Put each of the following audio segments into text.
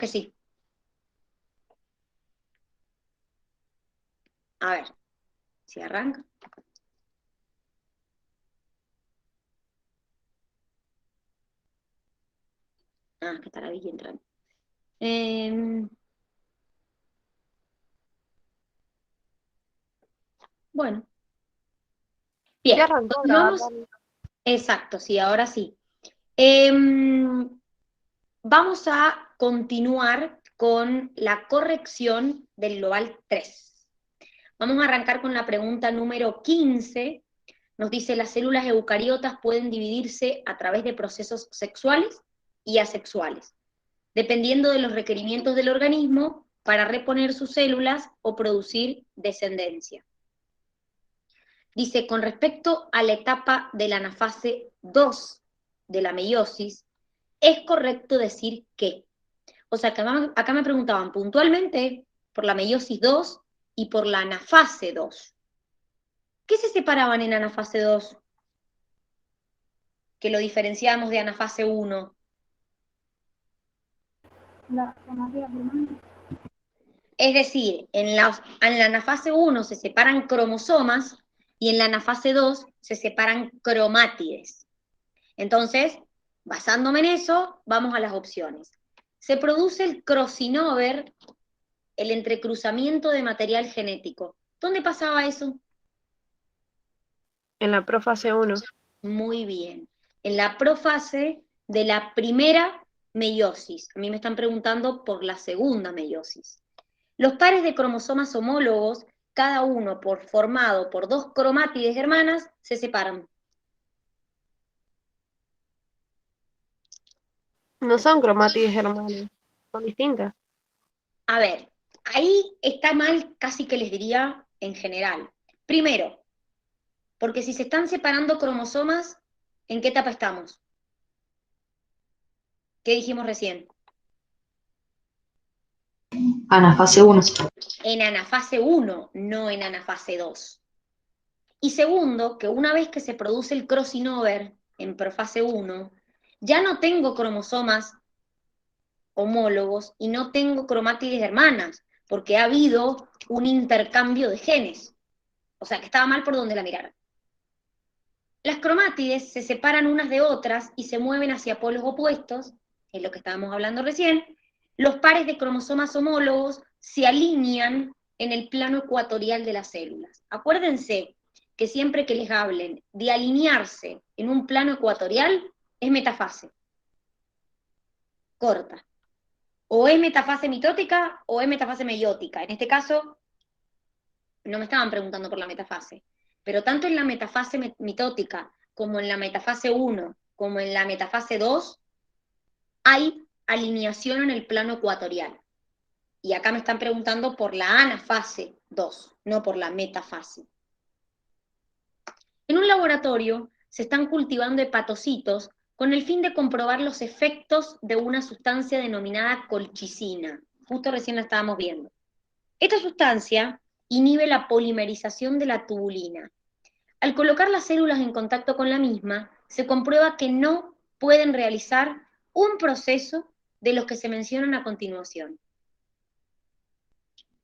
Que sí. A ver, si arranca. Que está la Vicky entrando. Bueno, Ya bien. arrancó a grabar, Continuamos. Dani. Exacto, sí, ahora sí. Em, Vamos a continuar con la corrección del global 3. Vamos a arrancar con la pregunta número 15. Nos dice, las células eucariotas pueden dividirse a través de procesos sexuales y asexuales, dependiendo de los requerimientos del organismo para reponer sus células o producir descendencia. Dice, con respecto a la etapa de la anafase 2 de la meiosis, es correcto decir que, o sea, que acá me preguntaban puntualmente por la meiosis 2 y por la anafase 2. ¿Qué se separaban en anafase 2? Que lo diferenciamos de anafase 1. La cromática primera. Es decir, en la anafase 1 se separan cromosomas y en la anafase 2 se separan cromátides. Entonces, basándome en eso, vamos a las opciones. Se produce el crossing over, el entrecruzamiento de material genético. ¿Dónde pasaba eso? En la profase 1. Muy bien. En la profase de la primera meiosis. A mí me están preguntando por la segunda meiosis. Los pares de cromosomas homólogos, cada uno formado por dos cromátides hermanas, se separan. No son cromátides hermanas, son distintas. A ver, ahí está mal, casi que les diría en general. Primero, porque si se están separando cromosomas, ¿en qué etapa estamos? ¿Qué dijimos recién? Anafase 1. En anafase 1, no en anafase 2. Y segundo, que una vez que se produce el crossing over en profase 1, ya no tengo cromosomas homólogos y no tengo cromátides hermanas, porque ha habido un intercambio de genes. O sea, que estaba mal por donde la mirara. Las cromátides se separan unas de otras y se mueven hacia polos opuestos, es lo que estábamos hablando recién. Los pares de cromosomas homólogos se alinean en el plano ecuatorial de las células. Acuérdense que siempre que les hablen de alinearse en un plano ecuatorial, es metafase, corta. O es metafase mitótica o es metafase meiótica. En este caso, no me estaban preguntando por la metafase, pero tanto en la metafase mitótica como en la metafase 1, como en la metafase 2, hay alineación en el plano ecuatorial. Y acá me están preguntando por la anafase 2, no por la metafase. En un laboratorio se están cultivando hepatocitos con el fin de comprobar los efectos de una sustancia denominada colchicina. Justo recién la estábamos viendo. Esta sustancia inhibe la polimerización de la tubulina. Al colocar las células en contacto con la misma, se comprueba que no pueden realizar un proceso de los que se mencionan a continuación.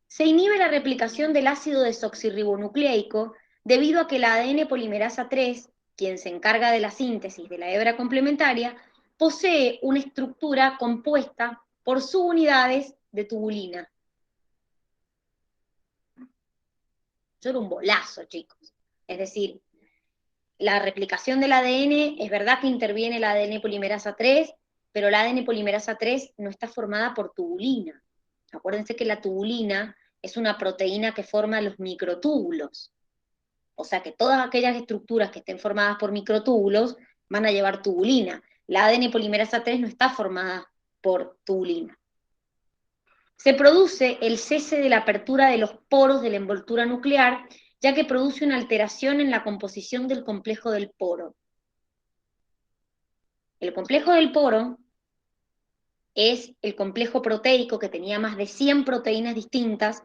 Se inhibe la replicación del ácido desoxirribonucleico debido a que la ADN polimerasa 3, quien se encarga de la síntesis de la hebra complementaria, posee una estructura compuesta por subunidades de tubulina. Eso era un bolazo, chicos. Es decir, la replicación del ADN, es verdad que interviene la ADN polimerasa 3, pero la ADN polimerasa 3 no está formada por tubulina. Acuérdense que la tubulina es una proteína que forma los microtúbulos. O sea que todas aquellas estructuras que estén formadas por microtúbulos van a llevar tubulina. La ADN polimerasa 3 no está formada por tubulina. Se produce el cese de la apertura de los poros de la envoltura nuclear, ya que produce una alteración en la composición del complejo del poro. El complejo del poro es el complejo proteico que tenía más de 100 proteínas distintas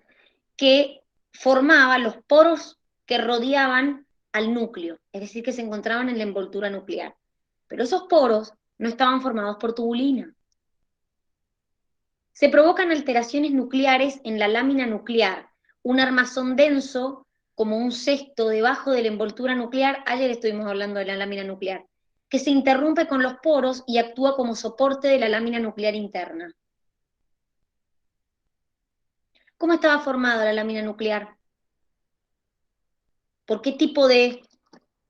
que formaba los poros que rodeaban al núcleo, es decir, que se encontraban en la envoltura nuclear. Pero esos poros no estaban formados por tubulina. Se provocan alteraciones nucleares en la lámina nuclear, un armazón denso como un cesto debajo de la envoltura nuclear, ayer estuvimos hablando de la lámina nuclear, que se interrumpe con los poros y actúa como soporte de la lámina nuclear interna. ¿Cómo estaba formada la lámina nuclear? ¿Por qué tipo de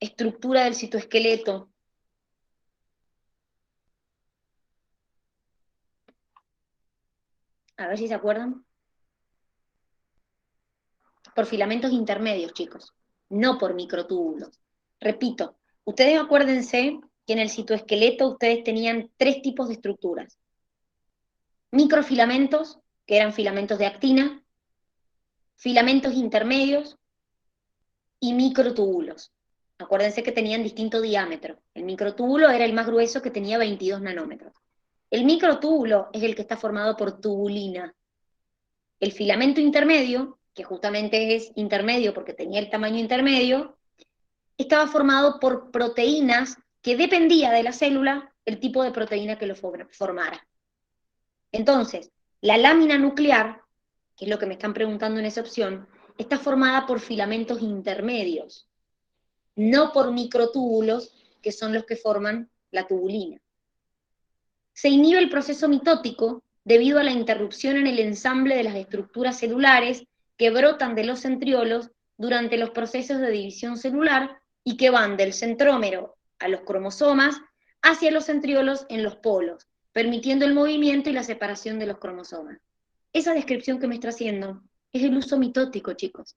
estructura del citoesqueleto? A ver si se acuerdan. Por filamentos intermedios, chicos, no por microtúbulos. Repito, ustedes acuérdense que en el citoesqueleto ustedes tenían 3 tipos de estructuras. Microfilamentos, que eran filamentos de actina, filamentos intermedios y microtúbulos. Acuérdense que tenían distinto diámetro. El microtúbulo era el más grueso, que tenía 22 nanómetros. El microtúbulo es el que está formado por tubulina. El filamento intermedio, que justamente es intermedio porque tenía el tamaño intermedio, estaba formado por proteínas que dependía de la célula el tipo de proteína que lo formara. Entonces, la lámina nuclear, que es lo que me están preguntando en esa opción, está formada por filamentos intermedios, no por microtúbulos, que son los que forman la tubulina. Se inhibe el proceso mitótico debido a la interrupción en el ensamble de las estructuras celulares que brotan de los centriolos durante los procesos de división celular y que van del centrómero a los cromosomas hacia los centriolos en los polos, permitiendo el movimiento y la separación de los cromosomas. Esa descripción que me está haciendo es el uso mitótico, chicos.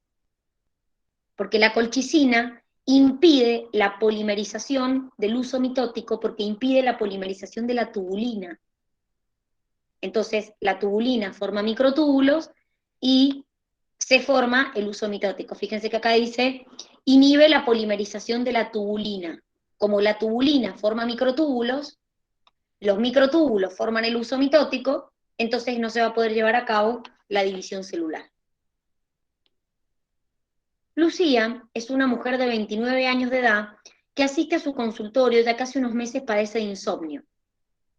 Porque la colchicina impide la polimerización del uso mitótico porque impide la polimerización de la tubulina. Entonces, la tubulina forma microtúbulos y se forma el uso mitótico. Fíjense que acá dice, inhibe la polimerización de la tubulina. Como la tubulina forma microtúbulos, los microtúbulos forman el uso mitótico, entonces no se va a poder llevar a cabo la división celular. Lucía es una mujer de 29 años de edad que asiste a su consultorio ya que hace unos meses padece de insomnio.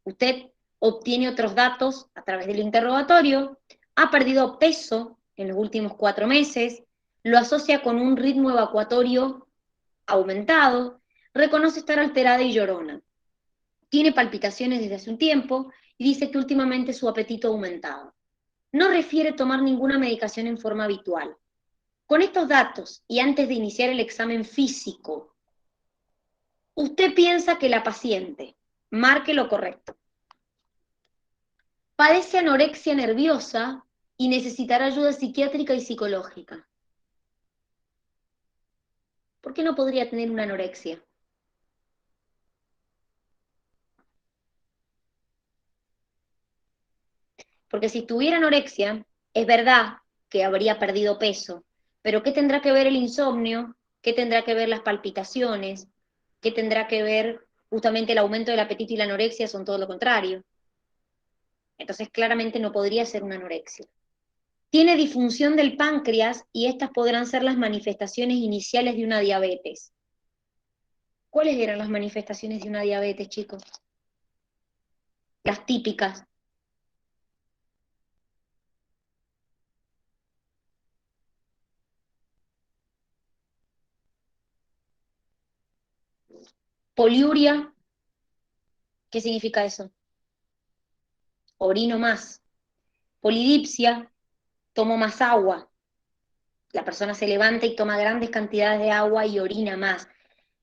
Usted obtiene otros datos a través del interrogatorio, ha perdido peso en los últimos 4 meses, lo asocia con un ritmo evacuatorio aumentado, reconoce estar alterada y llorona. Tiene palpitaciones desde hace un tiempo y dice que últimamente su apetito ha aumentado. No refiere tomar ninguna medicación en forma habitual. Con estos datos y antes de iniciar el examen físico, usted piensa que la paciente, marque lo correcto, padece anorexia nerviosa y necesitará ayuda psiquiátrica y psicológica. ¿Por qué no podría tener una anorexia? Porque si tuviera anorexia, es verdad que habría perdido peso, pero ¿qué tendrá que ver el insomnio? ¿Qué tendrá que ver las palpitaciones? ¿Qué tendrá que ver justamente el aumento del apetito y la anorexia? Son todo lo contrario. Entonces claramente no podría ser una anorexia. Tiene disfunción del páncreas y estas podrán ser las manifestaciones iniciales de una diabetes. ¿Cuáles eran las manifestaciones de una diabetes, chicos? Las típicas. Poliuria, ¿qué significa eso? Orino más. Polidipsia, tomo más agua. La persona se levanta y toma grandes cantidades de agua y orina más.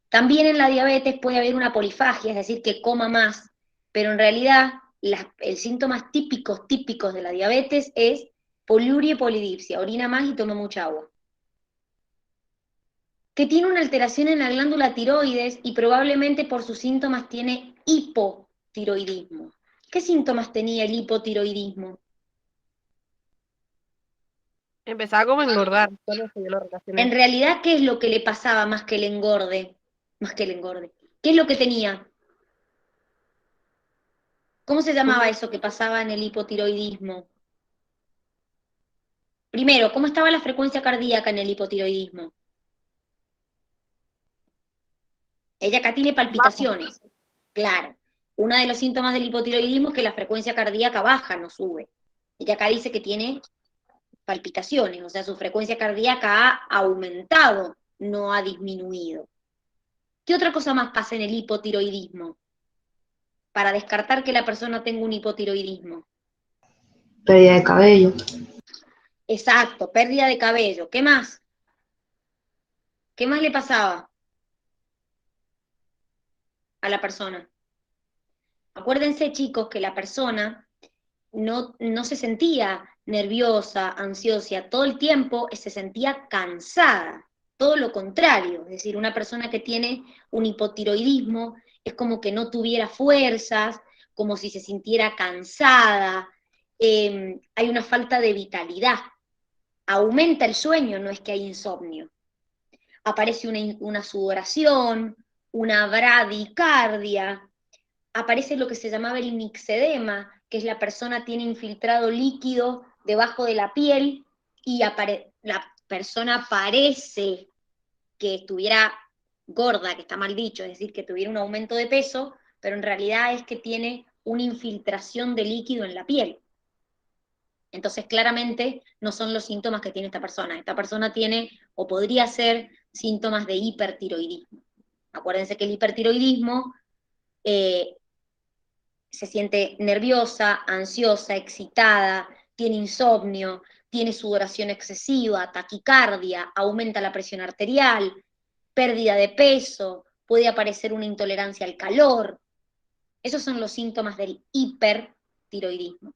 También en la diabetes puede haber una polifagia, es decir, que coma más, pero en realidad el síntomas típicos de la diabetes es poliuria y polidipsia, orina más y toma mucha agua. Que tiene una alteración en la glándula tiroides y probablemente por sus síntomas tiene hipotiroidismo. ¿Qué síntomas tenía el hipotiroidismo? Empezaba como a engordar, por eso yo lo relacioné. En realidad, ¿qué es lo que le pasaba más que el engorde? Más que el engorde. ¿Qué es lo que tenía? ¿Cómo se llamaba eso que pasaba en el hipotiroidismo? Primero, ¿cómo estaba la frecuencia cardíaca en el hipotiroidismo? Ella acá tiene Bajo. palpitaciones. Claro. Uno de los síntomas del hipotiroidismo es que la frecuencia cardíaca baja, no sube. Y acá dice que tiene palpitaciones, o sea, su frecuencia cardíaca ha aumentado, no ha disminuido. ¿Qué otra cosa más pasa en el hipotiroidismo? Para descartar que la persona tenga un hipotiroidismo. Pérdida de cabello. Exacto, pérdida de cabello. ¿Qué más? ¿Qué más le pasaba a la persona? Acuérdense, chicos, que la persona no se sentía nerviosa, ansiosa, todo el tiempo se sentía cansada, todo lo contrario, es decir, una persona que tiene un hipotiroidismo es como que no tuviera fuerzas, como si se sintiera cansada, hay una falta de vitalidad, aumenta el sueño, no es que hay insomnio, aparece una sudoración, una bradicardia, aparece lo que se llamaba el mixedema, que es la persona tiene infiltrado líquido debajo de la piel y la persona parece que estuviera gorda, que está mal dicho, es decir, que tuviera un aumento de peso, pero en realidad es que tiene una infiltración de líquido en la piel. Entonces, claramente no son los síntomas que tiene esta persona. Esta persona tiene o podría ser síntomas de hipertiroidismo. Acuérdense que el hipertiroidismo se siente nerviosa, ansiosa, excitada, tiene insomnio, tiene sudoración excesiva, taquicardia, aumenta la presión arterial, pérdida de peso, puede aparecer una intolerancia al calor. Esos son los síntomas del hipertiroidismo.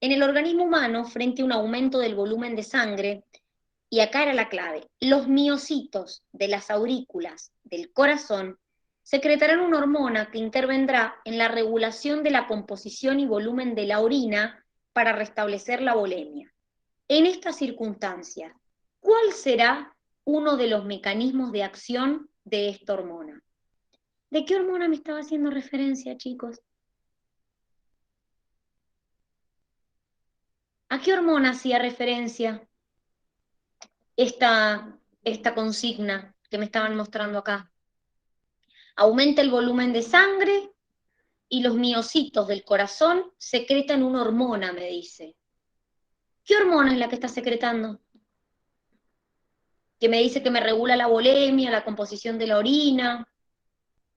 En el organismo humano, frente a un aumento del volumen de sangre, y acá era la clave, los miocitos de las aurículas del corazón secretarán una hormona que intervendrá en la regulación de la composición y volumen de la orina para restablecer la volemia. En estas circunstancias, ¿cuál será uno de los mecanismos de acción de esta hormona? ¿De qué hormona me estaba haciendo referencia, chicos? ¿A qué hormona hacía referencia esta consigna que me estaban mostrando acá? Aumenta el volumen de sangre y los miocitos del corazón secretan una hormona, me dice. ¿Qué hormona es la que está secretando? Que me dice que me regula la volemia, la composición de la orina.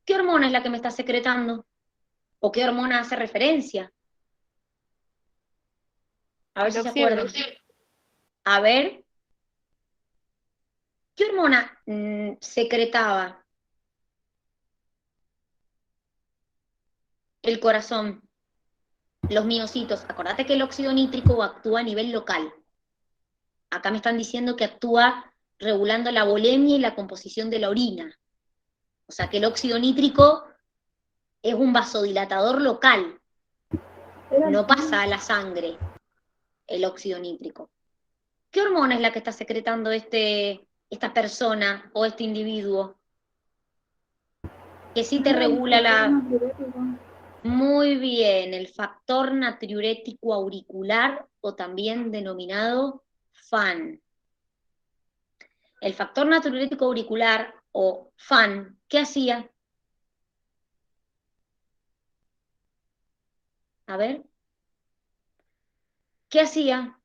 ¿Qué hormona es la que me está secretando? ¿O qué hormona hace referencia? A ver El si se oxígeno. acuerdan. A ver, ¿qué hormona secretaba el corazón? Los miocitos. Acordate que el óxido nítrico actúa a nivel local. Acá me están diciendo que actúa regulando la volemia y la composición de la orina. O sea que el óxido nítrico es un vasodilatador local, no pasa a la sangre el óxido nítrico. ¿Qué hormona es la que está secretando esta persona o este individuo? Que sí te regula la... Muy bien, el factor natriurético auricular o también denominado FAN. El factor natriurético auricular o FAN, ¿qué hacía? A ver, ¿qué hacía?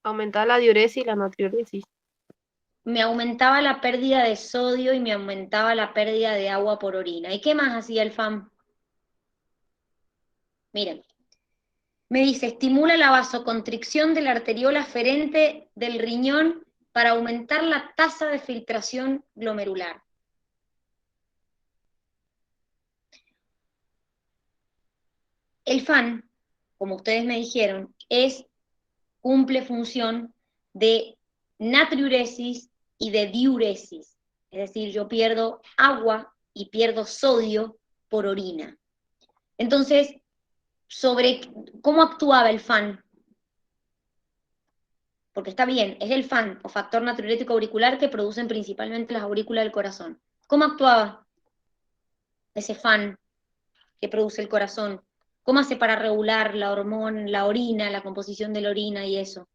Aumentar la diuresis y la natriuresis. Me aumentaba la pérdida de sodio y me aumentaba la pérdida de agua por orina. ¿Y qué más hacía el FAM? Miren, me dice, estimula la vasoconstricción de la arteriola aferente del riñón para aumentar la tasa de filtración glomerular. El FAN, como ustedes me dijeron, cumple función de natriuresis y de diuresis. Es decir, yo pierdo agua y pierdo sodio por orina. Entonces, sobre cómo actuaba el FAN, porque está bien, es el FAN o factor natriurético auricular que producen principalmente las aurículas del corazón. ¿Cómo actuaba ese FAN que produce el corazón? ¿Cómo hace para regular la hormona, la orina, la composición de la orina y eso?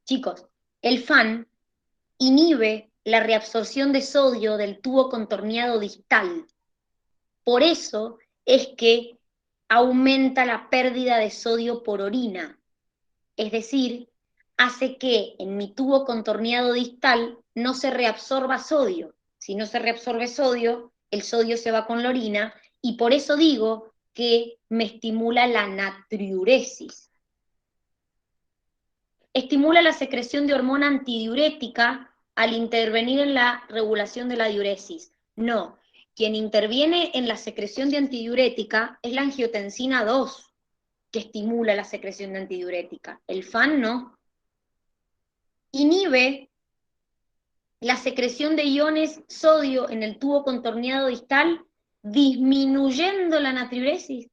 Chicos, el FAN inhibe la reabsorción de sodio del tubo contorneado distal. Por eso es que aumenta la pérdida de sodio por orina. Es decir, hace que en mi tubo contorneado distal no se reabsorba sodio. Si no se reabsorbe sodio, el sodio se va con la orina, y por eso digo que me estimula la natriuresis. Estimula la secreción de hormona antidiurética al intervenir en la regulación de la diuresis. No, quien interviene en la secreción de antidiurética es la angiotensina 2, que estimula la secreción de antidiurética. El FAN no. Inhibe la secreción de iones sodio en el tubo contorneado distal, disminuyendo la natriuresis.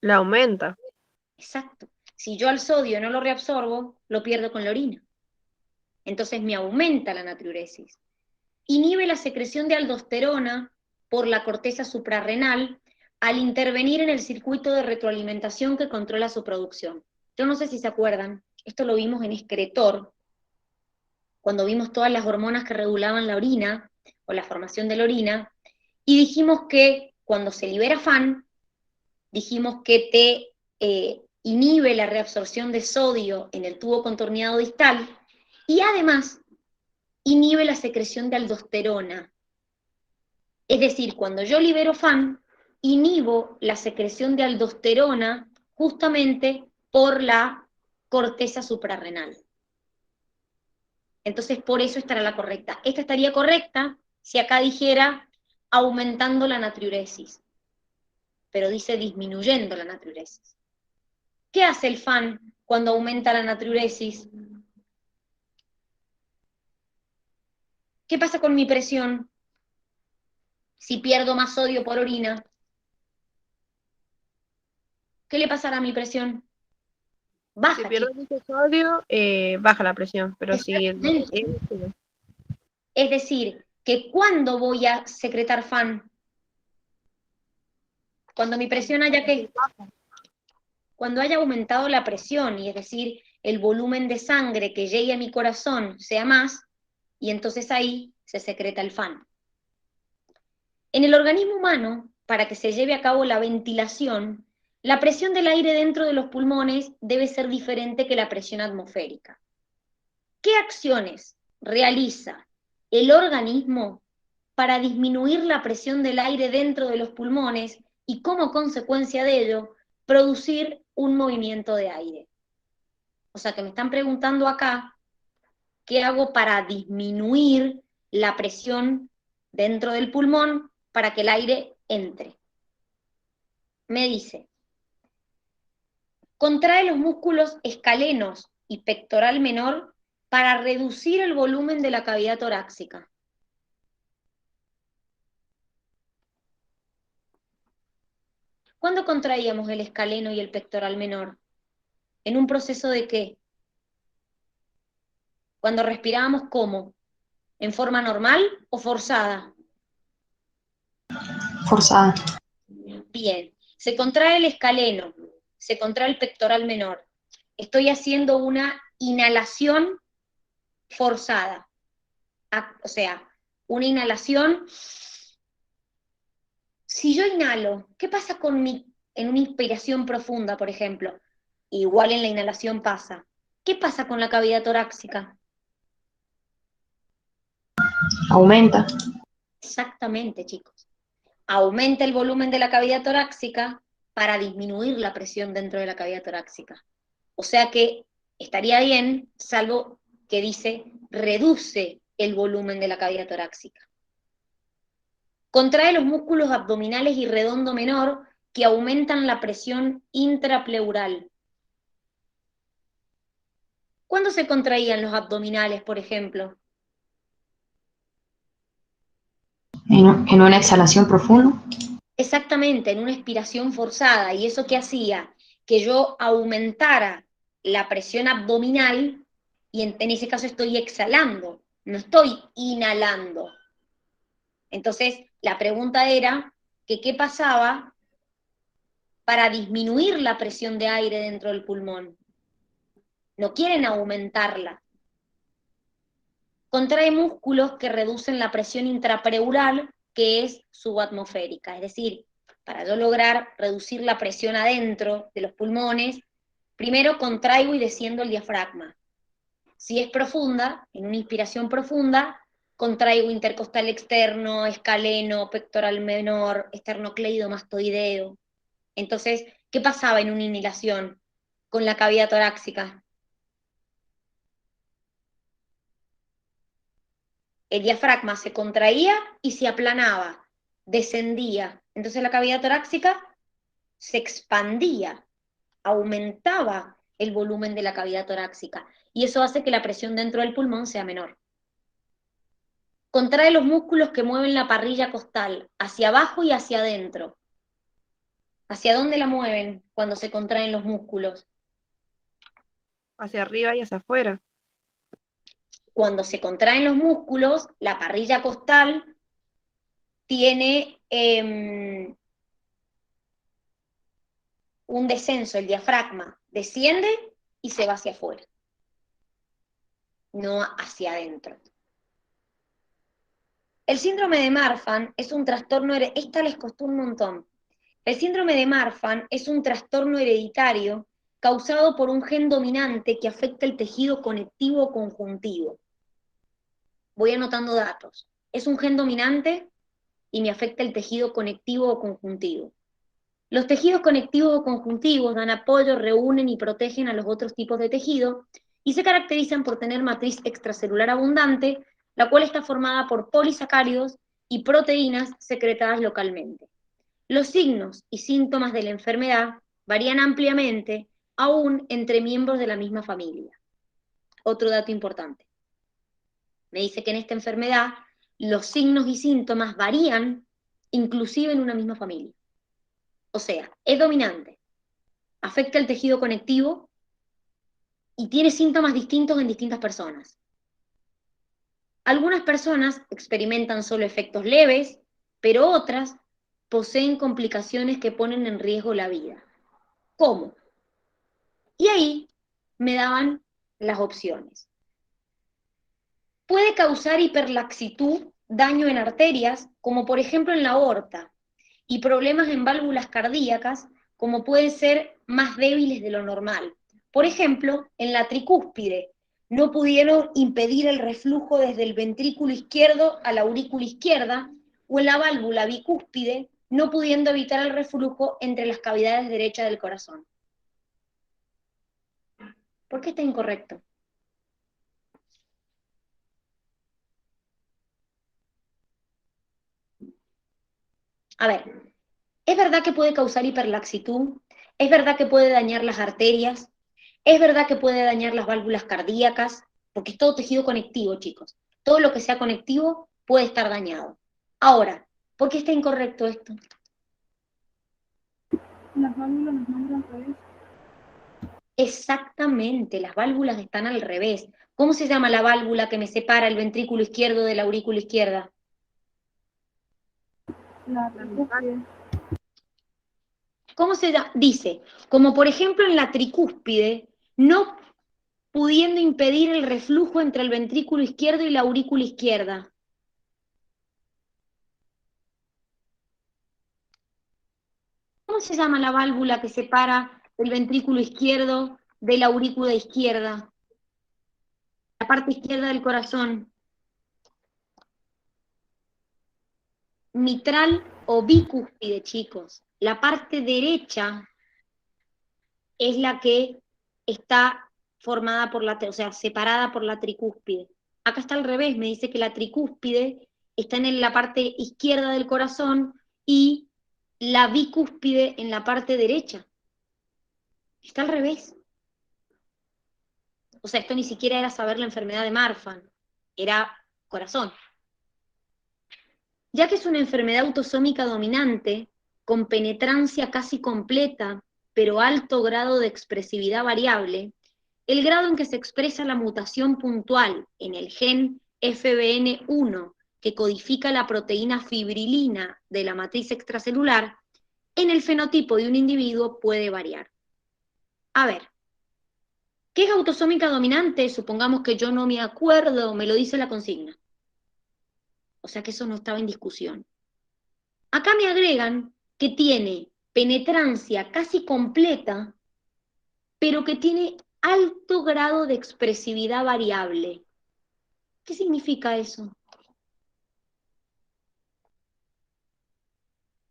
La aumenta. Exacto. Si yo al sodio no lo reabsorbo, lo pierdo con la orina. Entonces me aumenta la natriuresis. Inhibe la secreción de aldosterona por la corteza suprarrenal al intervenir en el circuito de retroalimentación que controla su producción. Yo no sé si se acuerdan, esto lo vimos en excretor, cuando vimos todas las hormonas que regulaban la orina, o la formación de la orina, y dijimos que cuando se libera FAN, dijimos que te inhibe la reabsorción de sodio en el tubo contorneado distal, y además inhibe la secreción de aldosterona. Es decir, cuando yo libero FAN, inhibo la secreción de aldosterona justamente por la corteza suprarrenal. Entonces, por eso estará la correcta. Esta estaría correcta si acá dijera aumentando la natriuresis, pero dice disminuyendo la natriuresis. ¿Qué hace el FAN cuando aumenta la natriuresis? ¿Qué pasa con mi presión si pierdo más sodio por orina? ¿Qué le pasará a mi presión? Baja, Si pierdes chicos. mucho sodio, baja la presión, pero si Exactamente. Es decir, que ¿cuándo voy a secretar FAN? Cuando mi presión haya ¿qué? Cuando haya aumentado la presión, y es decir, el volumen de sangre que llegue a mi corazón sea más, y entonces ahí se secreta el FAN. En el organismo humano, para que se lleve a cabo la ventilación, la presión del aire dentro de los pulmones debe ser diferente que la presión atmosférica. ¿Qué acciones realiza el organismo para disminuir la presión del aire dentro de los pulmones y, como consecuencia de ello, producir un movimiento de aire? O sea que me están preguntando acá, ¿qué hago para disminuir la presión dentro del pulmón para que el aire entre? Me dice, contrae los músculos escalenos y pectoral menor para reducir el volumen de la cavidad torácica. ¿Cuándo contraíamos el escaleno y el pectoral menor? ¿En un proceso de qué? Cuando respirábamos, ¿cómo? ¿En forma normal o forzada? Forzada. Bien, se contrae el escaleno, se contrae el pectoral menor. Estoy haciendo una inhalación forzada. O sea, una inhalación. Si yo inhalo, ¿qué pasa en una inspiración profunda, por ejemplo? Igual en la inhalación pasa. ¿Qué pasa con la cavidad torácica? Aumenta. Exactamente, chicos. Aumenta el volumen de la cavidad torácica para disminuir la presión dentro de la cavidad torácica. O sea que estaría bien, salvo que dice reduce el volumen de la cavidad torácica. Contrae los músculos abdominales y redondo menor que aumentan la presión intrapleural. ¿Cuándo se contraían los abdominales, por ejemplo? En una exhalación profunda. Exactamente, en una expiración forzada. ¿Y eso qué hacía? Que yo aumentara la presión abdominal y en ese caso estoy exhalando, no estoy inhalando. Entonces, la pregunta era que qué pasaba para disminuir la presión de aire dentro del pulmón. No quieren aumentarla. Contrae músculos que reducen la presión intrapleural que es subatmosférica. Es decir, para yo lograr reducir la presión adentro de los pulmones, primero contraigo y desciendo el diafragma. Si es profunda, en una inspiración profunda, contraigo intercostal externo, escaleno, pectoral menor, esternocleidomastoideo. Entonces, ¿qué pasaba en una inhalación con la cavidad torácica? El diafragma se contraía y se aplanaba, descendía. Entonces la cavidad torácica se expandía, aumentaba el volumen de la cavidad torácica. Y eso hace que la presión dentro del pulmón sea menor. Contrae los músculos que mueven la parrilla costal, hacia abajo y hacia adentro. ¿Hacia dónde la mueven cuando se contraen los músculos? Hacia arriba y hacia afuera. Cuando se contraen los músculos, la parrilla costal tiene un descenso, el diafragma desciende y se va hacia afuera, no hacia adentro. El síndrome de Marfan es un trastorno, esta les costó un montón. El síndrome de Marfan es un trastorno hereditario causado por un gen dominante que afecta el tejido conectivo o conjuntivo. Voy anotando datos. Es un gen dominante y me afecta el tejido conectivo o conjuntivo. Los tejidos conectivos o conjuntivos dan apoyo, reúnen y protegen a los otros tipos de tejido y se caracterizan por tener matriz extracelular abundante, la cual está formada por polisacáridos y proteínas secretadas localmente. Los signos y síntomas de la enfermedad varían ampliamente, aún entre miembros de la misma familia. Otro dato importante. Me dice que en esta enfermedad los signos y síntomas varían inclusive en una misma familia. O sea, es dominante, afecta el tejido conectivo y tiene síntomas distintos en distintas personas. Algunas personas experimentan solo efectos leves, pero otras poseen complicaciones que ponen en riesgo la vida. ¿Cómo? Y ahí me daban las opciones. Puede causar hiperlaxitud, daño en arterias, como por ejemplo en la aorta, y problemas en válvulas cardíacas, como pueden ser más débiles de lo normal. Por ejemplo, en la tricúspide, no pudieron impedir el reflujo desde el ventrículo izquierdo a la aurícula izquierda, o en la válvula bicúspide, no pudiendo evitar el reflujo entre las cavidades derechas del corazón. ¿Por qué está incorrecto? A ver, ¿es verdad que puede causar hiperlaxitud? ¿Es verdad que puede dañar las arterias? ¿Es verdad que puede dañar las válvulas cardíacas? Porque es todo tejido conectivo, chicos. Todo lo que sea conectivo puede estar dañado. Ahora, ¿por qué está incorrecto esto? Las válvulas las mandan al revés. Exactamente, las válvulas están al revés. ¿Cómo se llama la válvula que me separa el ventrículo izquierdo de la aurícula izquierda? La tricúspide. ¿Cómo se llama? Dice, como por ejemplo en la tricúspide, no pudiendo impedir el reflujo entre el ventrículo izquierdo y la aurícula izquierda. ¿Cómo se llama la válvula que separa el ventrículo izquierdo de la aurícula izquierda? La parte izquierda del corazón. Mitral o bicúspide, chicos. La parte derecha es la que está formada por o sea, separada por la tricúspide. Acá está al revés, me dice que la tricúspide está en la parte izquierda del corazón y la bicúspide en la parte derecha. Está al revés. O sea, esto ni siquiera era saber la enfermedad de Marfan, era corazón. Ya que es una enfermedad autosómica dominante, con penetrancia casi completa, pero alto grado de expresividad variable, el grado en que se expresa la mutación puntual en el gen FBN1, que codifica la proteína fibrilina de la matriz extracelular, en el fenotipo de un individuo puede variar. A ver, ¿qué es autosómica dominante? Supongamos que yo no me acuerdo, me lo dice la consigna. O sea que eso no estaba en discusión. Acá me agregan que tiene penetrancia casi completa, pero que tiene alto grado de expresividad variable. ¿Qué significa eso?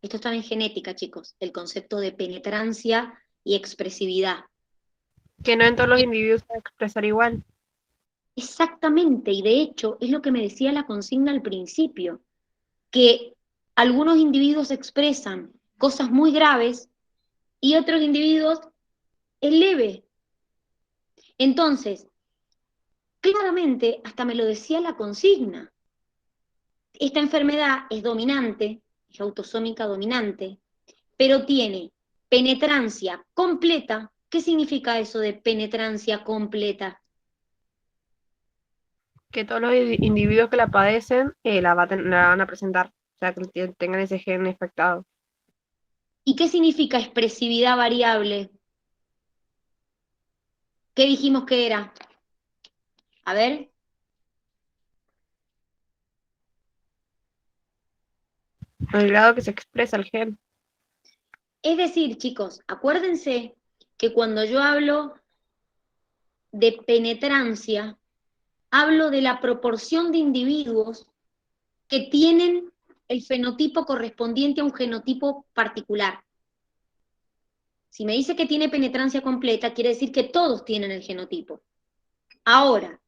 Esto está en genética, chicos, el concepto de penetrancia y expresividad. Que no en todos los individuos se va a expresar igual. Exactamente, y de hecho es lo que me decía la consigna al principio, que algunos individuos expresan cosas muy graves y otros individuos es leve. Entonces, claramente, hasta me lo decía la consigna, esta enfermedad es dominante, es autosómica dominante, pero tiene penetrancia completa. ¿Qué significa eso de penetrancia completa? Que todos los individuos que la padecen la van a presentar. O sea, que tengan ese gen afectado. ¿Y qué significa expresividad variable? ¿Qué dijimos que era? A ver. El grado que se expresa el gen. Es decir, chicos, acuérdense que cuando yo hablo de penetrancia, hablo de la proporción de individuos que tienen el fenotipo correspondiente a un genotipo particular. Si me dice que tiene penetrancia completa, quiere decir que todos tienen el genotipo. Ahora,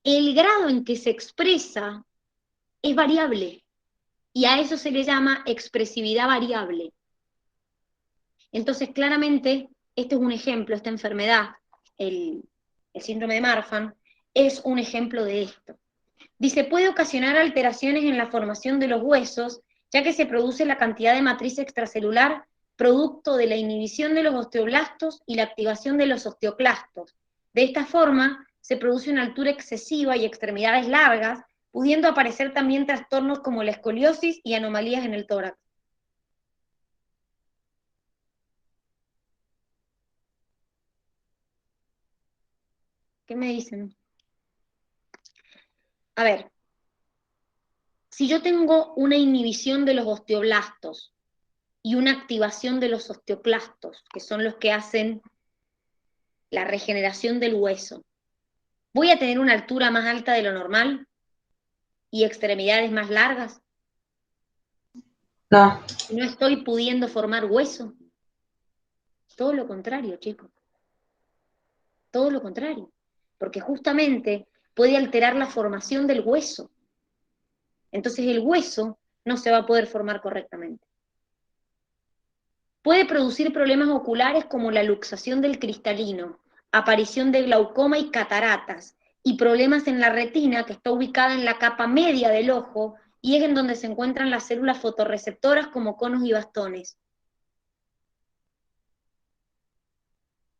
el grado en que se expresa es variable y a eso se le llama expresividad variable. Entonces, claramente, este es un ejemplo, esta enfermedad, el síndrome de Marfan, es un ejemplo de esto. Dice, puede ocasionar alteraciones en la formación de los huesos, ya que se produce la cantidad de matriz extracelular producto de la inhibición de los osteoblastos y la activación de los osteoclastos. De esta forma, se produce una altura excesiva y extremidades largas, pudiendo aparecer también trastornos como la escoliosis y anomalías en el tórax. ¿Qué me dicen? A ver, si yo tengo una inhibición de los osteoblastos y una activación de los osteoclastos, que son los que hacen la regeneración del hueso, ¿voy a tener una altura más alta de lo normal y extremidades más largas? No, ¿Y no estoy pudiendo formar hueso? Todo lo contrario, chicos. Todo lo contrario. Porque justamente puede alterar la formación del hueso. Entonces el hueso no se va a poder formar correctamente. Puede producir problemas oculares como la luxación del cristalino, aparición de glaucoma y cataratas, y problemas en la retina, que está ubicada en la capa media del ojo, y es en donde se encuentran las células fotorreceptoras como conos y bastones.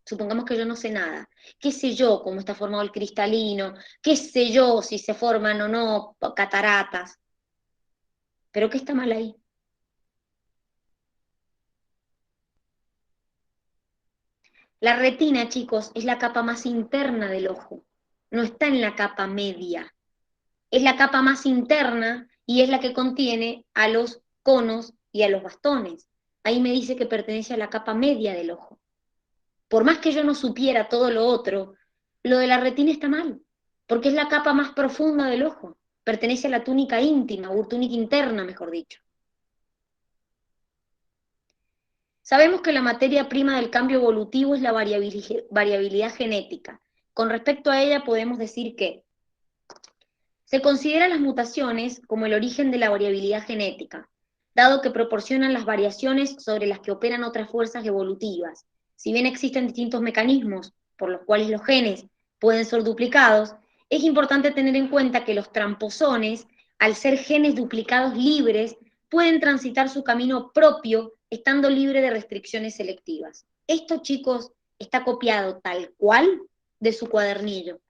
Supongamos que yo no sé nada. ¿Qué sé yo cómo está formado el cristalino? ¿Qué sé yo si se forman o no cataratas? ¿Pero qué está mal ahí? La retina, chicos, es la capa más interna del ojo. No está en la capa media. Es la capa más interna y es la que contiene a los conos y a los bastones. Ahí me dice que pertenece a la capa media del ojo. Por más que yo no supiera todo lo otro, lo de la retina está mal, porque es la capa más profunda del ojo. Pertenece a la túnica íntima, o túnica interna, mejor dicho. Sabemos que la materia prima del cambio evolutivo es la variabilidad genética. Con respecto a ella podemos decir que se consideran las mutaciones como el origen de la variabilidad genética, dado que proporcionan las variaciones sobre las que operan otras fuerzas evolutivas. Si bien existen distintos mecanismos por los cuales los genes pueden ser duplicados, es importante tener en cuenta que los tramposones, al ser genes duplicados libres, pueden transitar su camino propio, estando libre de restricciones selectivas. Esto, chicos, está copiado tal cual de su cuadernillo.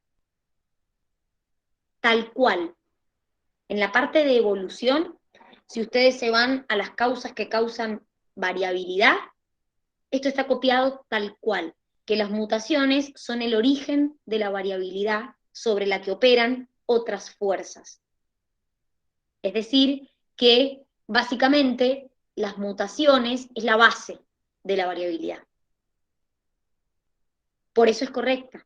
Tal cual. En la parte de evolución, si ustedes se van a las causas que causan variabilidad, esto está copiado tal cual, que las mutaciones son el origen de la variabilidad sobre la que operan otras fuerzas. Es decir, que básicamente, las mutaciones es la base de la variabilidad. Por eso es correcta.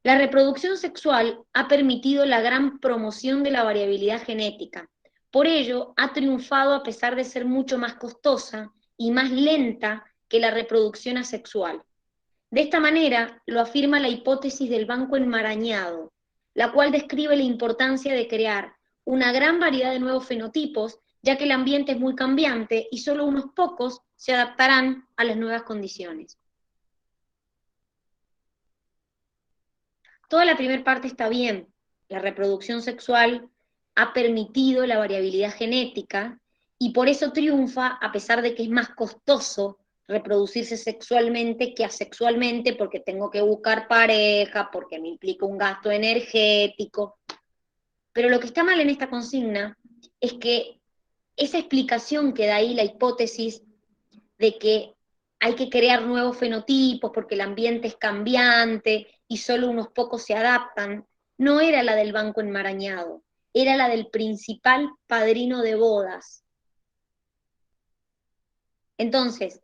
La reproducción sexual ha permitido la gran promoción de la variabilidad genética. Por ello, ha triunfado a pesar de ser mucho más costosa y más lenta que la reproducción asexual. De esta manera, lo afirma la hipótesis del banco enmarañado, la cual describe la importancia de crear una gran variedad de nuevos fenotipos, ya que el ambiente es muy cambiante y solo unos pocos se adaptarán a las nuevas condiciones. Toda la primera parte está bien. La reproducción sexual ha permitido la variabilidad genética y por eso triunfa a pesar de que es más costoso reproducirse sexualmente que asexualmente, porque tengo que buscar pareja, porque me implica un gasto energético. Pero lo que está mal en esta consigna es que esa explicación que da ahí la hipótesis de que hay que crear nuevos fenotipos porque el ambiente es cambiante y solo unos pocos se adaptan, no era la del banco enmarañado, era la del principal padrino de bodas. Entonces,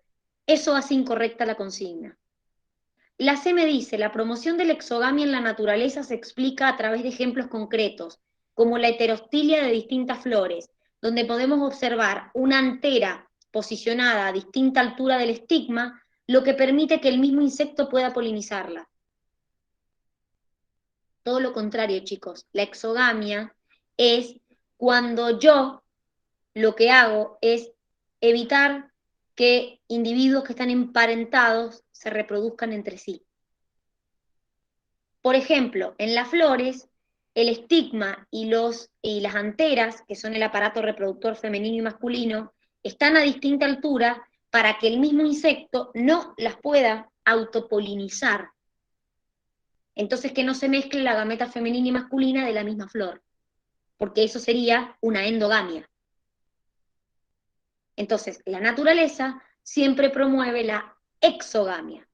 eso hace incorrecta la consigna. La C me dice, la promoción de la exogamia en la naturaleza se explica a través de ejemplos concretos, como la heterostilia de distintas flores, donde podemos observar una antera posicionada a distinta altura del estigma, lo que permite que el mismo insecto pueda polinizarla. Todo lo contrario, chicos. La exogamia es cuando yo lo que hago es evitar que individuos que están emparentados se reproduzcan entre sí. Por ejemplo, en las flores, el estigma y las anteras, que son el aparato reproductor femenino y masculino, están a distinta altura para que el mismo insecto no las pueda autopolinizar. Entonces, que no se mezcle la gameta femenina y masculina de la misma flor, porque eso sería una endogamia. Entonces, la naturaleza siempre promueve la exogamia.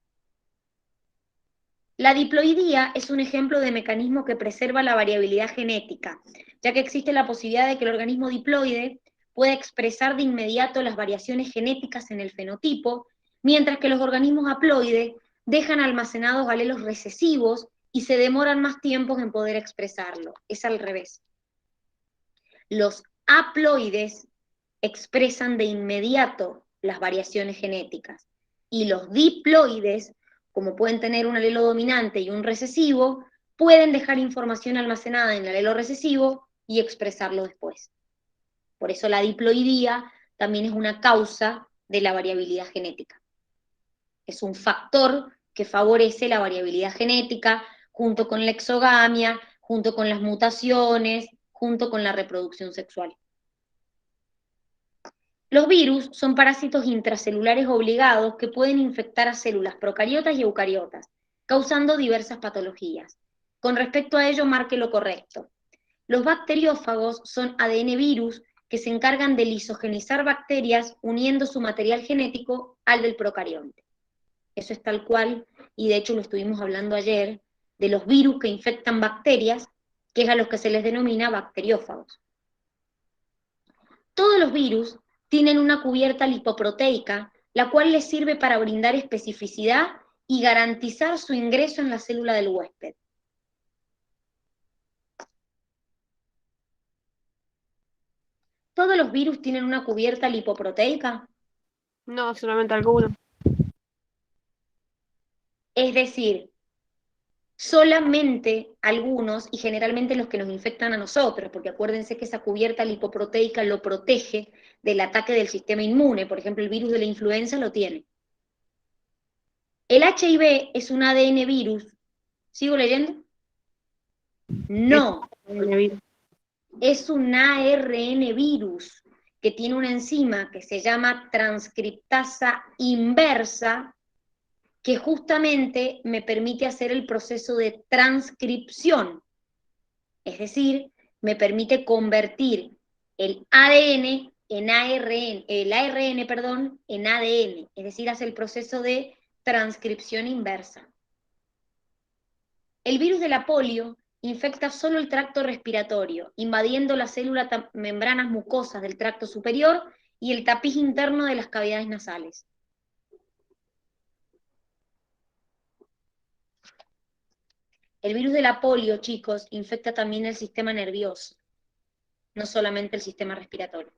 La diploidía es un ejemplo de mecanismo que preserva la variabilidad genética, ya que existe la posibilidad de que el organismo diploide pueda expresar de inmediato las variaciones genéticas en el fenotipo, mientras que los organismos haploides dejan almacenados alelos recesivos y se demoran más tiempo en poder expresarlo. Es al revés. Los haploides expresan de inmediato las variaciones genéticas y los diploides, como pueden tener un alelo dominante y un recesivo, pueden dejar información almacenada en el alelo recesivo y expresarlo después. Por eso la diploidía también es una causa de la variabilidad genética. Es un factor que favorece la variabilidad genética junto con la exogamia, junto con las mutaciones, junto con la reproducción sexual. Los virus son parásitos intracelulares obligados que pueden infectar a células procariotas y eucariotas, causando diversas patologías. Con respecto a ello, marque lo correcto. Los bacteriófagos son ADN virus que se encargan de lisogenizar bacterias uniendo su material genético al del procarionte. Eso es tal cual, y de hecho lo estuvimos hablando ayer, de los virus que infectan bacterias, que es a los que se les denomina bacteriófagos. Todos los virus tienen una cubierta lipoproteica, la cual les sirve para brindar especificidad y garantizar su ingreso en la célula del huésped. ¿Todos los virus tienen una cubierta lipoproteica? No, solamente algunos. Es decir, solamente algunos, y generalmente los que nos infectan a nosotros, porque acuérdense que esa cubierta lipoproteica lo protege del ataque del sistema inmune. Por ejemplo, el virus de la influenza lo tiene. ¿El HIV es un ADN virus? ¿Sigo leyendo? No, es un ARN virus que tiene una enzima que se llama transcriptasa inversa, que justamente me permite hacer el proceso de transcripción. Es decir, me permite convertir el ADN en ARN, el ARN, perdón, en ADN, es decir, hace el proceso de transcripción inversa. El virus de la polio infecta solo el tracto respiratorio, invadiendo las células membranas mucosas del tracto superior y el tapiz interno de las cavidades nasales. El virus de la polio, chicos, infecta también el sistema nervioso, no solamente el sistema respiratorio.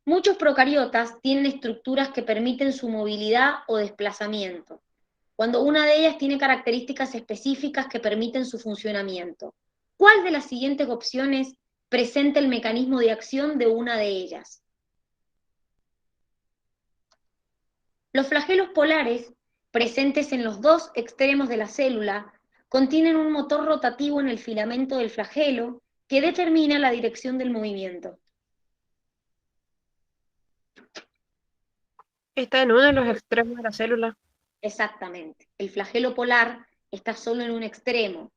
Muchos procariotas tienen estructuras que permiten su movilidad o desplazamiento, cuando una de ellas tiene características específicas que permiten su funcionamiento. ¿Cuál de las siguientes opciones presenta el mecanismo de acción de una de ellas? Los flagelos polares, presentes en los dos extremos de la célula, contienen un motor rotativo en el filamento del flagelo que determina la dirección del movimiento. Está en uno de los extremos de la célula. Exactamente. El flagelo polar está solo en un extremo.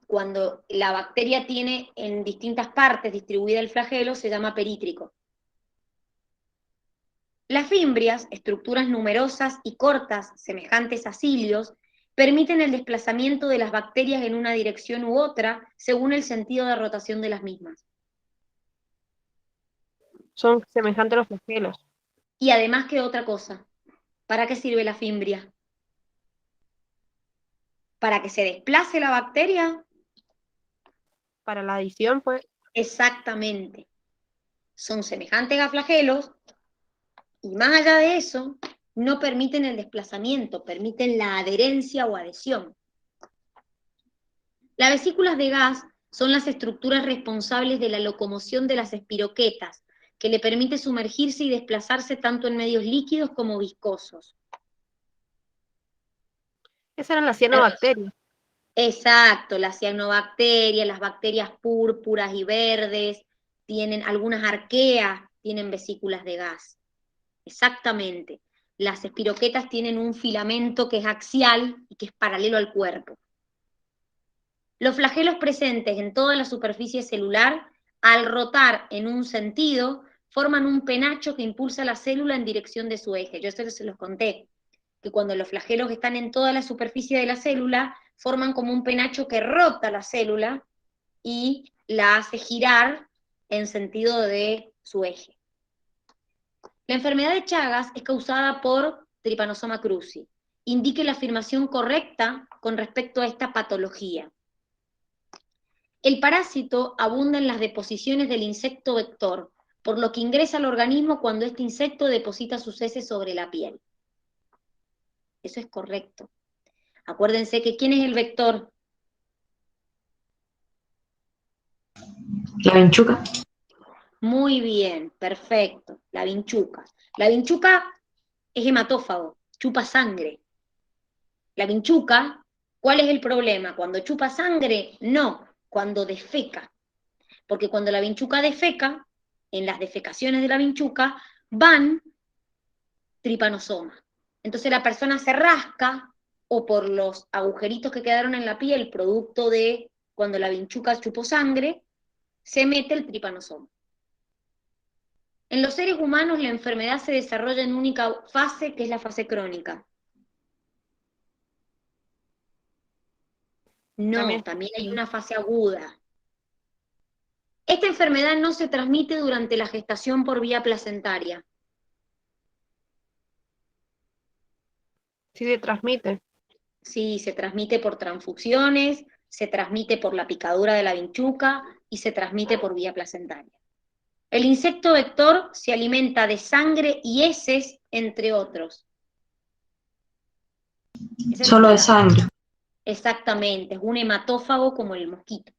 Cuando la bacteria tiene en distintas partes distribuida el flagelo, se llama perítrico. Las fimbrias, estructuras numerosas y cortas, semejantes a cilios, permiten el desplazamiento de las bacterias en una dirección u otra, según el sentido de rotación de las mismas. Son semejantes a los flagelos. Y además, ¿qué otra cosa? ¿Para qué sirve la fimbria? ¿Para que se desplace la bacteria? Para la adición, pues, Exactamente. Son semejantes a flagelos, y más allá de eso, no permiten el desplazamiento, permiten la adherencia o adhesión. Las vesículas de gas son las estructuras responsables de la locomoción de las espiroquetas, que le permite sumergirse y desplazarse tanto en medios líquidos como viscosos. esas eran las cianobacterias. Exacto, las cianobacterias, las bacterias púrpuras y verdes, tienen algunas arqueas, tienen vesículas de gas. Exactamente. Las espiroquetas tienen un filamento que es axial y que es paralelo al cuerpo. Los flagelos presentes en toda la superficie celular, al rotar en un sentido, forman un penacho que impulsa la célula en dirección de su eje. Yo esto se los conté, que cuando los flagelos están en toda la superficie de la célula, forman como un penacho que rota la célula y la hace girar en sentido de su eje. La enfermedad de Chagas es causada por Trypanosoma cruzi. Indique la afirmación correcta con respecto a esta patología. El parásito abunda en las deposiciones del insecto vector, por lo que ingresa al organismo cuando este insecto deposita sus heces sobre la piel. Eso es correcto. Acuérdense que ¿quién es el vector? La vinchuca. Muy bien, perfecto. La vinchuca. La vinchuca es hematófago, chupa sangre. La vinchuca, ¿cuál es el problema? Cuando chupa sangre, no, cuando defeca. Porque cuando la vinchuca defeca, en las defecaciones de la vinchuca, van tripanosomas. Entonces la persona se rasca, o por los agujeritos que quedaron en la piel, producto de cuando la vinchuca chupó sangre, se mete el tripanosoma. En los seres humanos la enfermedad se desarrolla en única fase, que es la fase crónica. No, también hay una fase aguda. Esta enfermedad no se transmite durante la gestación por vía placentaria. Sí se transmite. Sí, se transmite por transfusiones, se transmite por la picadura de la vinchuca y se transmite por vía placentaria. El insecto vector se alimenta de sangre y heces, entre otros. Solo de sangre. Exactamente, es un hematófago como el mosquito.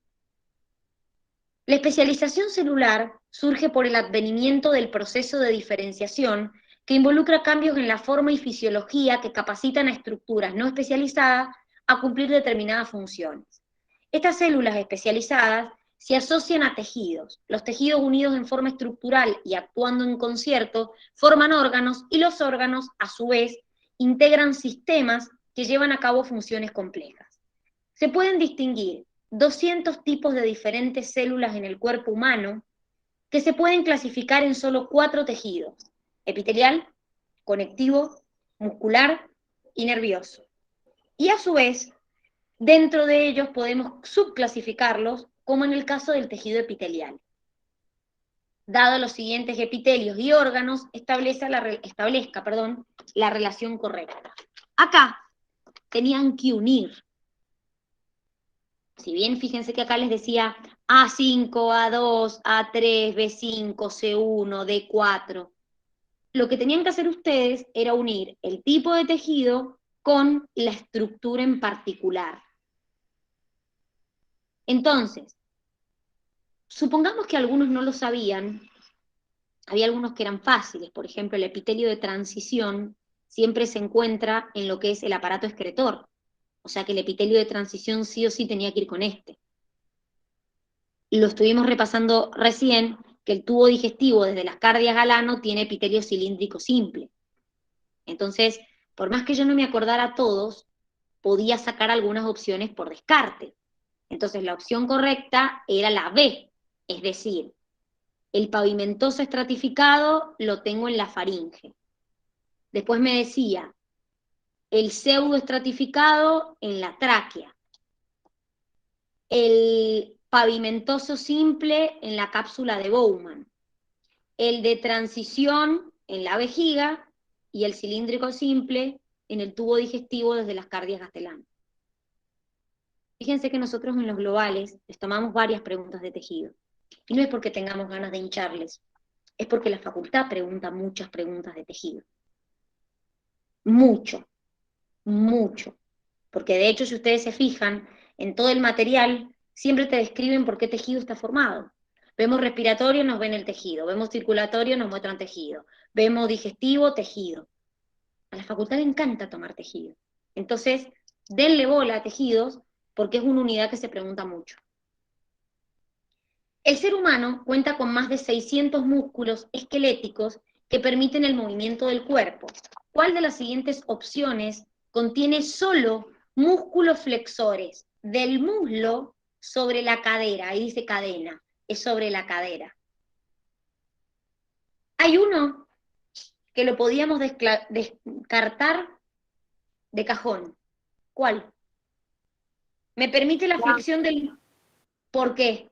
La especialización celular surge por el advenimiento del proceso de diferenciación que involucra cambios en la forma y fisiología que capacitan a estructuras no especializadas a cumplir determinadas funciones. Estas células especializadas se asocian a tejidos. Los tejidos unidos en forma estructural y actuando en concierto forman órganos y los órganos, a su vez, integran sistemas que llevan a cabo funciones complejas. Se pueden distinguir 200 tipos de diferentes células en el cuerpo humano que se pueden clasificar en solo 4 tejidos: epitelial, conectivo, muscular y nervioso. Y a su vez, dentro de ellos podemos subclasificarlos, como en el caso del tejido epitelial. Dado los siguientes epitelios y órganos, establezca la relación correcta. Acá tenían que unir. Si bien fíjense que acá les decía A5, A2, A3, B5, C1, D4, lo que tenían que hacer ustedes era unir el tipo de tejido con la estructura en particular. Entonces, supongamos que algunos no lo sabían, había algunos que eran fáciles, por ejemplo, el epitelio de transición siempre se encuentra en lo que es el aparato excretor, o sea que el epitelio de transición sí o sí tenía que ir con este. Lo estuvimos repasando recién, que el tubo digestivo desde las cardias al ano tiene epitelio cilíndrico simple. Entonces, por más que yo no me acordara a todos, podía sacar algunas opciones por descarte. Entonces, la opción correcta era la B, es decir, el pavimentoso estratificado lo tengo en la faringe. Después me decía, el pseudoestratificado en la tráquea. El pavimentoso simple en la cápsula de Bowman. El de transición en la vejiga y el cilíndrico simple en el tubo digestivo desde las cardias gastelán. Fíjense que nosotros en los globales les tomamos varias preguntas de tejido. Y no es porque tengamos ganas de hincharles, es porque la facultad pregunta muchas preguntas de tejido. Mucho, mucho. Porque de hecho, si ustedes se fijan, en todo el material siempre te describen por qué tejido está formado. Vemos respiratorio, nos ven el tejido. Vemos circulatorio, nos muestran tejido. Vemos digestivo, tejido. A la facultad le encanta tomar tejido. Entonces, denle bola a tejidos porque es una unidad que se pregunta mucho. El ser humano cuenta con más de 600 músculos esqueléticos que permiten el movimiento del cuerpo. ¿Cuál de las siguientes opciones contiene solo músculos flexores del muslo sobre la cadera? Ahí dice cadena, es sobre la cadera. Hay uno que lo podíamos descartar de cajón. ¿Cuál? Me permite la flexión del... ¿Por qué?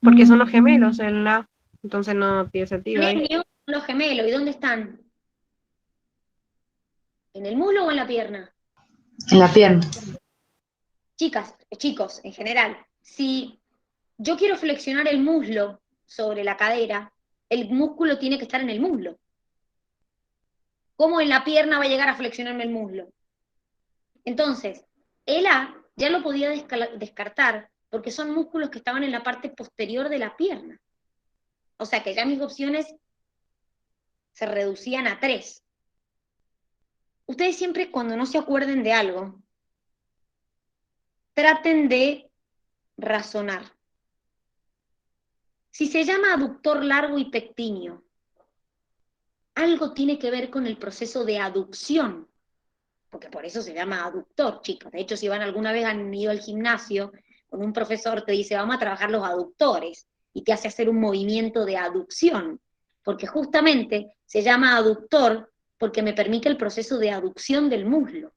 Porque son los gemelos en la... Entonces no tiene sentido ahí. Los gemelos, ¿y dónde están? ¿En el muslo o en la pierna? En la pierna. Chicas, chicos, en general, si yo quiero flexionar el muslo sobre la cadera, el músculo tiene que estar en el muslo. ¿Cómo en la pierna va a llegar a flexionarme el muslo? Entonces, el A ya lo podía descartar porque son músculos que estaban en la parte posterior de la pierna. O sea que ya mis opciones se reducían a 3. Ustedes siempre cuando no se acuerden de algo, traten de razonar. Si se llama aductor largo y pectíneo, algo tiene que ver con el proceso de aducción, porque por eso se llama aductor, chicos. De hecho, si van alguna vez han ido al gimnasio, con un profesor te dice, vamos a trabajar los aductores, y te hace hacer un movimiento de aducción, porque justamente se llama aductor porque me permite el proceso de aducción del muslo.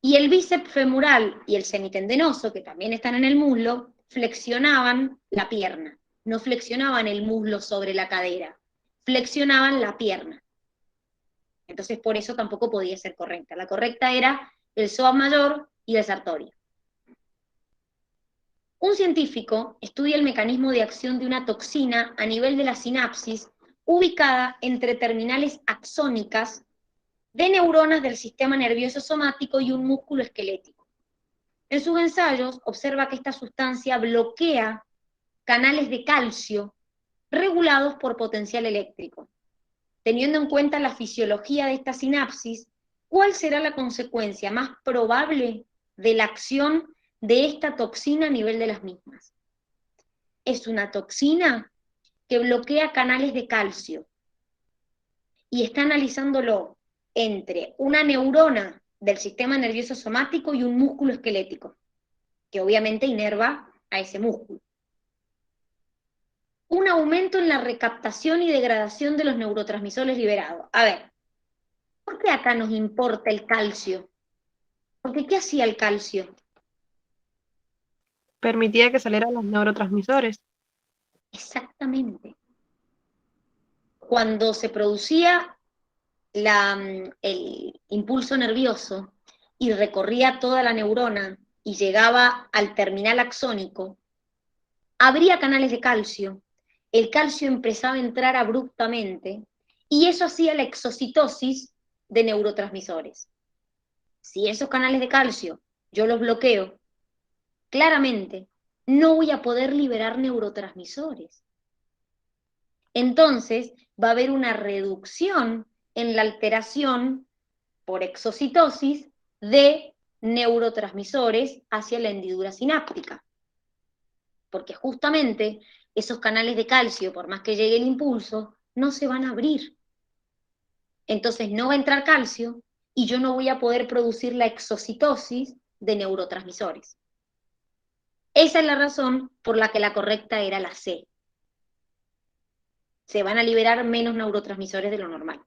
Y el bíceps femoral y el semitendinoso, que también están en el muslo, flexionaban la pierna, no flexionaban el muslo sobre la cadera, flexionaban la pierna. Entonces por eso tampoco podía ser correcta. La correcta era el psoas mayor y el sartorio. Un científico estudia el mecanismo de acción de una toxina a nivel de la sinapsis ubicada entre terminales axónicas de neuronas del sistema nervioso somático y un músculo esquelético. En sus ensayos observa que esta sustancia bloquea canales de calcio regulados por potencial eléctrico. Teniendo en cuenta la fisiología de esta sinapsis, ¿cuál será la consecuencia más probable de la acción de esta toxina a nivel de las mismas? Es una toxina que bloquea canales de calcio y está analizándolo entre una neurona del sistema nervioso somático y un músculo esquelético, que obviamente inerva a ese músculo. Un aumento en la recaptación y degradación de los neurotransmisores liberados. A ver, ¿Por qué acá nos importa el calcio? Porque ¿qué hacía el calcio? Permitía que salieran los neurotransmisores. Exactamente. Cuando se producía el impulso nervioso y recorría toda la neurona y llegaba al terminal axónico, habría canales de calcio, el calcio empezaba a entrar abruptamente y eso hacía la exocitosis de neurotransmisores. Si esos canales de calcio yo los bloqueo, claramente no voy a poder liberar neurotransmisores. Entonces va a haber una reducción en la alteración por exocitosis de neurotransmisores hacia la hendidura sináptica. Porque justamente esos canales de calcio, por más que llegue el impulso, no se van a abrir. Entonces no va a entrar calcio y yo no voy a poder producir la exocitosis de neurotransmisores. Esa es la razón por la que la correcta era la C. Se van a liberar menos neurotransmisores de lo normal.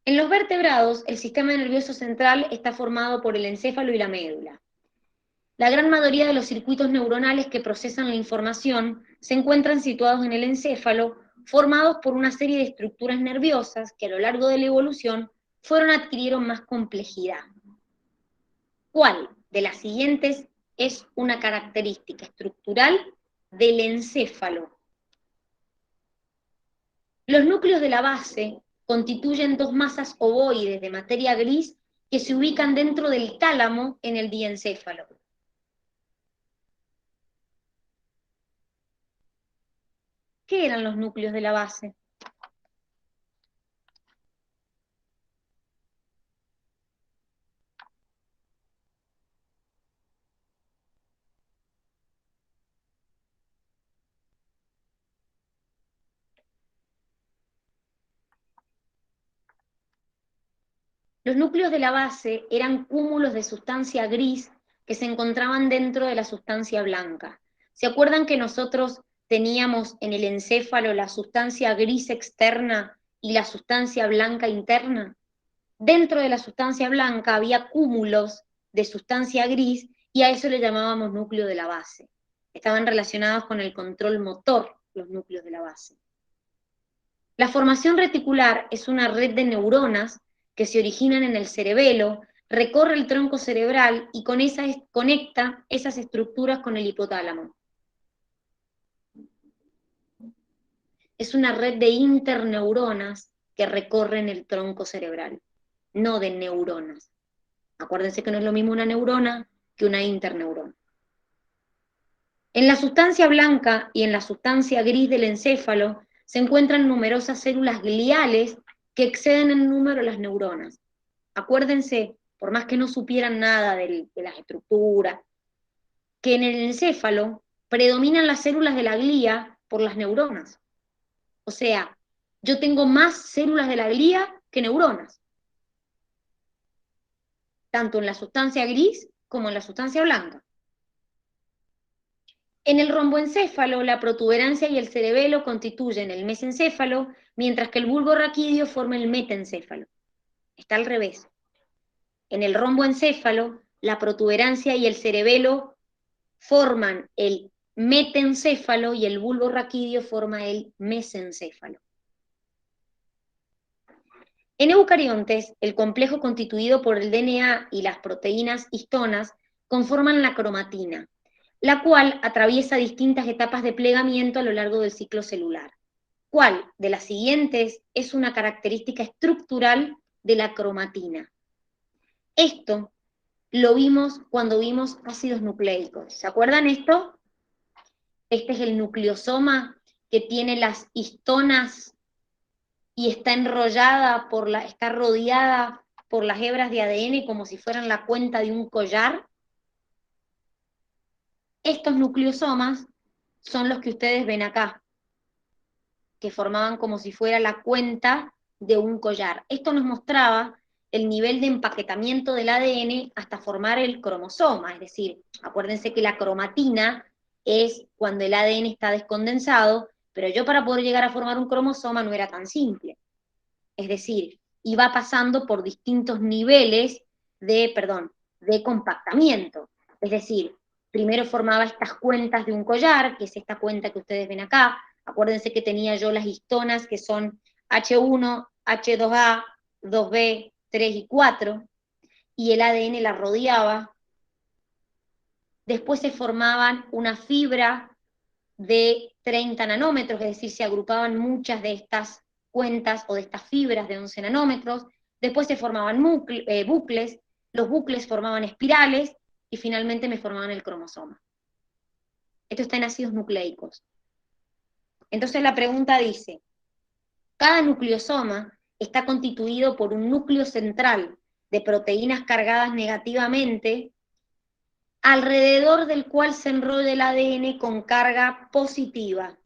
En los vertebrados, el sistema nervioso central está formado por el encéfalo y la médula. La gran mayoría de los circuitos neuronales que procesan la información se encuentran situados en el encéfalo, formados por una serie de estructuras nerviosas que a lo largo de la evolución adquirieron más complejidad. ¿Cuál de las siguientes es una característica estructural del encéfalo? Los núcleos de la base constituyen dos masas ovoides de materia gris que se ubican dentro del tálamo en el diencéfalo. ¿Qué eran los núcleos de la base? Los núcleos de la base eran cúmulos de sustancia gris que se encontraban dentro de la sustancia blanca. ¿Se acuerdan que nosotros teníamos en el encéfalo la sustancia gris externa y la sustancia blanca interna? Dentro de la sustancia blanca había cúmulos de sustancia gris y a eso le llamábamos núcleo de la base. Estaban relacionados con el control motor, los núcleos de la base. La formación reticular es una red de neuronas que se originan en el cerebelo, recorre el tronco cerebral y con esa conecta esas estructuras con el hipotálamo. Es una red de interneuronas que recorren el tronco cerebral, no de neuronas. Acuérdense que no es lo mismo una neurona que una interneurona. En la sustancia blanca y en la sustancia gris del encéfalo se encuentran numerosas células gliales que exceden en número las neuronas. Acuérdense, por más que no supieran nada de las estructuras, que en el encéfalo predominan las células de la glía por las neuronas. O sea, yo tengo más células de la glía que neuronas, tanto en la sustancia gris como en la sustancia blanca. En el romboencéfalo, la protuberancia y el cerebelo constituyen el mesencéfalo, mientras que el bulbo raquídeo forma el metencéfalo. Está al revés. En el romboencéfalo, la protuberancia y el cerebelo forman el metencéfalo y el bulbo raquídeo forma el mesencéfalo. En eucariontes, el complejo constituido por el DNA y las proteínas histonas conforman la cromatina, la cual atraviesa distintas etapas de plegamiento a lo largo del ciclo celular. ¿Cuál de las siguientes es una característica estructural de la cromatina? Esto lo vimos cuando vimos ácidos nucleicos. ¿Se acuerdan esto? Este es el nucleosoma que tiene las histonas y está está rodeada por las hebras de ADN como si fueran la cuenta de un collar. Estos nucleosomas son los que ustedes ven acá, que formaban como si fuera la cuenta de un collar. Esto nos mostraba el nivel de empaquetamiento del ADN hasta formar el cromosoma, es decir, acuérdense que la cromatina es cuando el ADN está descondensado, pero yo para poder llegar a formar un cromosoma no era tan simple. es decir, iba pasando por distintos niveles de compactamiento. Es decir, primero formaba estas cuentas de un collar, que es esta cuenta que ustedes ven acá. Acuérdense que tenía yo las histonas, que son H1, H2A, 2B, 3 y 4, y el ADN la rodeaba. Después se formaban una fibra de 30 nanómetros, es decir, se agrupaban muchas de estas cuentas o de estas fibras de 11 nanómetros. Después se formaban bucles, los bucles formaban espirales, y finalmente me formaban el cromosoma. Esto está en ácidos nucleicos. Entonces la pregunta dice, cada nucleosoma está constituido por un núcleo central de proteínas cargadas negativamente, alrededor del cual se enrolla el ADN con carga positiva.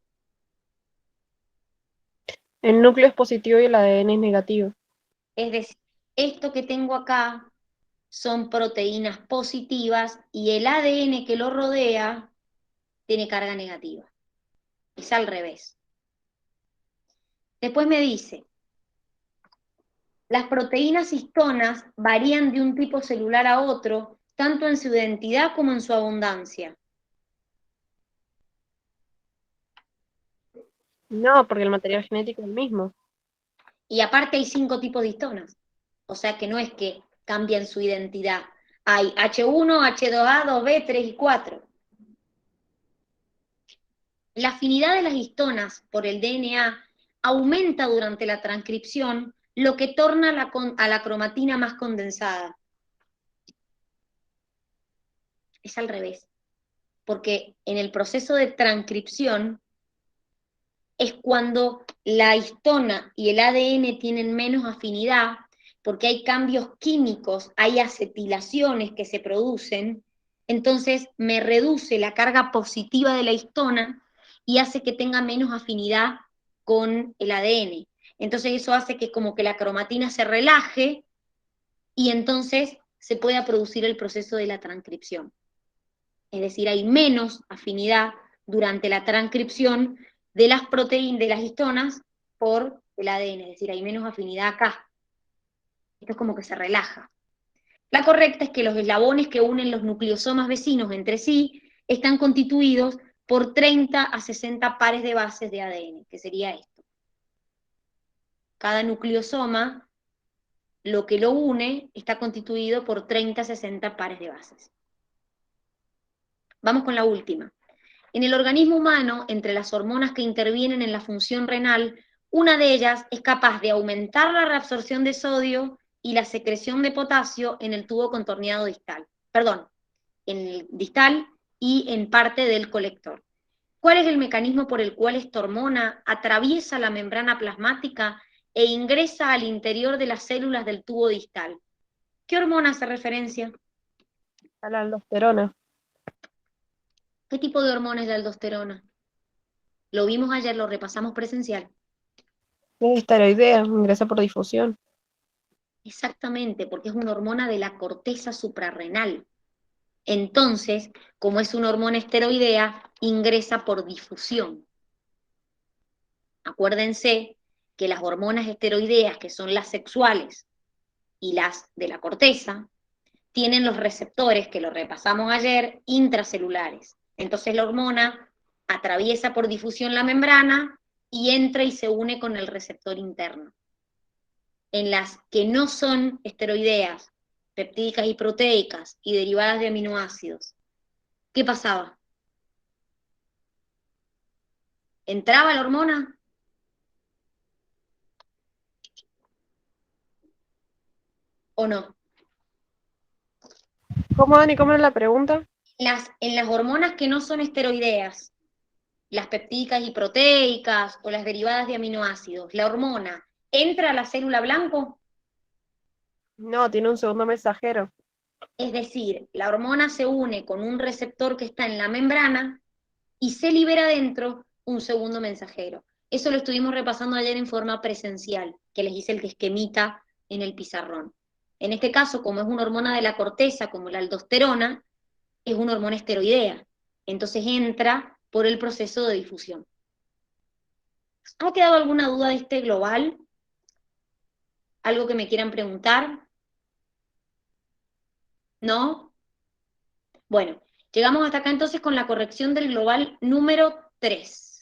El núcleo es positivo y el ADN es negativo. Es decir, esto que tengo acá son proteínas positivas y el ADN que lo rodea tiene carga negativa. Es al revés. Después me dice, las proteínas histonas varían de un tipo celular a otro, tanto en su identidad como en su abundancia. No, porque el material genético es el mismo. Y aparte hay 5 tipos de histonas. O sea que no es que cambian su identidad. Hay H1, H2A, 2B, 3 y 4. La afinidad de las histonas por el DNA aumenta durante la transcripción, lo que torna a la cromatina más condensada. Es al revés, porque en el proceso de transcripción es cuando la histona y el ADN tienen menos afinidad, porque hay cambios químicos, hay acetilaciones que se producen, entonces me reduce la carga positiva de la histona y hace que tenga menos afinidad con el ADN. Entonces eso hace que como que la cromatina se relaje y entonces se pueda producir el proceso de la transcripción. Es decir, hay menos afinidad durante la transcripción de las proteínas, de las histonas, por el ADN, es decir, hay menos afinidad acá. Esto es como que se relaja. La correcta es que los eslabones que unen los nucleosomas vecinos entre sí están constituidos por 30 a 60 pares de bases de ADN, que sería esto. Cada nucleosoma, lo que lo une, está constituido por 30 a 60 pares de bases. Vamos con la última. En el organismo humano, entre las hormonas que intervienen en la función renal, una de ellas es capaz de aumentar la reabsorción de sodio y la secreción de potasio en el tubo contorneado distal. Perdón, en el distal y en parte del colector. ¿Cuál es el mecanismo por el cual esta hormona atraviesa la membrana plasmática e ingresa al interior de las células del tubo distal? ¿Qué hormona hace referencia? A la aldosterona. ¿Qué tipo de hormona es la aldosterona? Lo vimos ayer, lo repasamos presencial. Es esteroidea, ingresa por difusión. Exactamente, porque es una hormona de la corteza suprarrenal. Entonces, como es una hormona esteroidea, ingresa por difusión. Acuérdense que las hormonas esteroideas, que son las sexuales y las de la corteza, tienen los receptores, que lo repasamos ayer, intracelulares. Entonces la hormona atraviesa por difusión la membrana y entra y se une con el receptor interno. En las que no son esteroideas, peptídicas y proteicas y derivadas de aminoácidos, ¿qué pasaba? ¿Entraba la hormona? ¿O no? ¿Cómo, Dani? ¿Cómo era la pregunta? En las hormonas que no son esteroideas, las peptídicas y proteicas o las derivadas de aminoácidos, la hormona entra a la célula blanco, No, tiene un segundo mensajero. es decir, la hormona se une con un receptor que está en la membrana y se libera dentro un segundo mensajero. Eso lo estuvimos repasando ayer en forma presencial, que les hice el esquemita en el pizarrón. En este caso, como es una hormona de la corteza, como la aldosterona, es una hormona esteroidea. Entonces entra por el proceso de difusión. ¿Ha quedado alguna duda de este global? ¿Algo que me quieran preguntar? ¿No? Bueno, llegamos hasta acá entonces con la corrección del global número 3.